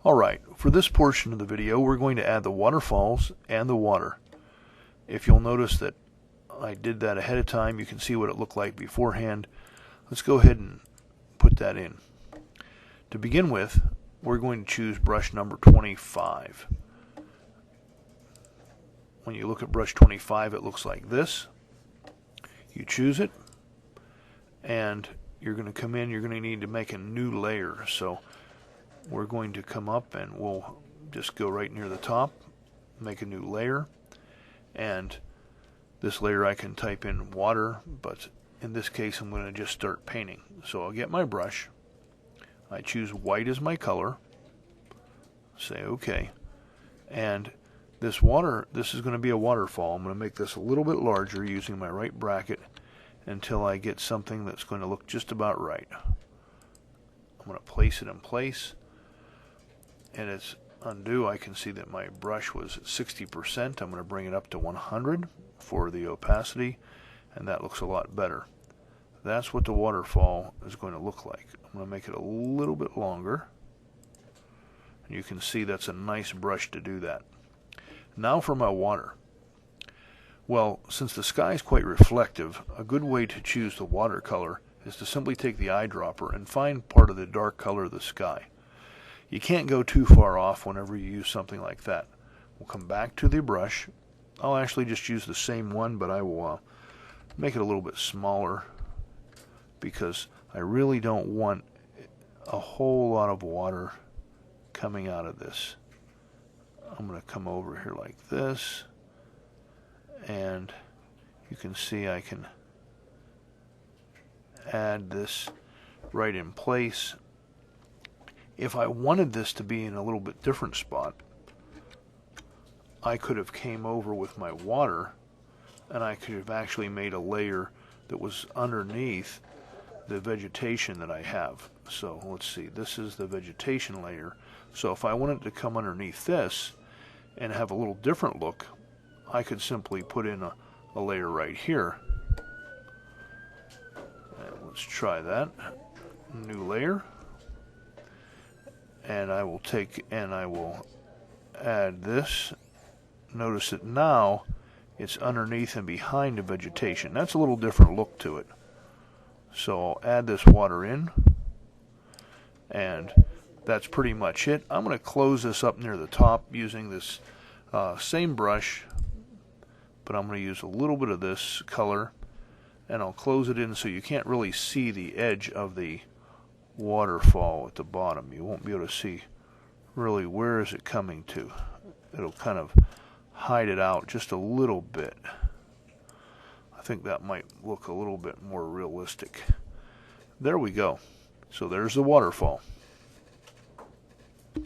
Alright, for this portion of the video we're going to add the waterfalls and the water. If you'll notice that I did that ahead of time, you can see what it looked like beforehand. Let's go ahead and put that in. To begin with, we're going to choose brush number 25. When you look at brush 25, it looks like this. You choose it, and you're going to come in, you're going to need to make a new layer. So we're going to come up and we'll just go right near the top, make a new layer, and this layer I can type in water, but in this case I'm going to just start painting. So I'll get my brush, I choose white as my color, say OK, and this is going to be a waterfall. I'm going to make this a little bit larger using my right bracket until I get something that's going to look just about right. I'm going to place it in place, and it's undo. I can see that my brush was at 60%. I'm going to bring it up to 100 for the opacity, and that looks a lot better. That's what the waterfall is going to look like. I'm going to make it a little bit longer, and you can see that's a nice brush to do that. Now for my water. Well, since the sky is quite reflective, a good way to choose the watercolor is to simply take the eyedropper and find part of the dark color of the sky. You can't go too far off whenever you use something like that. We'll come back to the brush. I'll actually just use the same one, but I will make it a little bit smaller because I really don't want a whole lot of water coming out of this. I'm going to come over here like this, and you can see I can add this right in place. If I wanted this to be in a little bit different spot, I could have came over with my water and I could have actually made a layer that was underneath the vegetation that I have. So let's see, this is the vegetation layer. So if I wanted to come underneath this and have a little different look, I could simply put in a layer right here. And let's try that. New layer. And I will take and I will add this. Notice that now it's underneath and behind the vegetation. That's a little different look to it. So I'll add this water in, and that's pretty much it. I'm going to close this up near the top using this same brush, but I'm going to use a little bit of this color, and I'll close it in so you can't really see the edge of the waterfall at the bottom. You won't be able to see really where is it coming to. It'll kind of hide it out just a little bit. I think that might look a little bit more realistic. There we go. So there's the waterfall.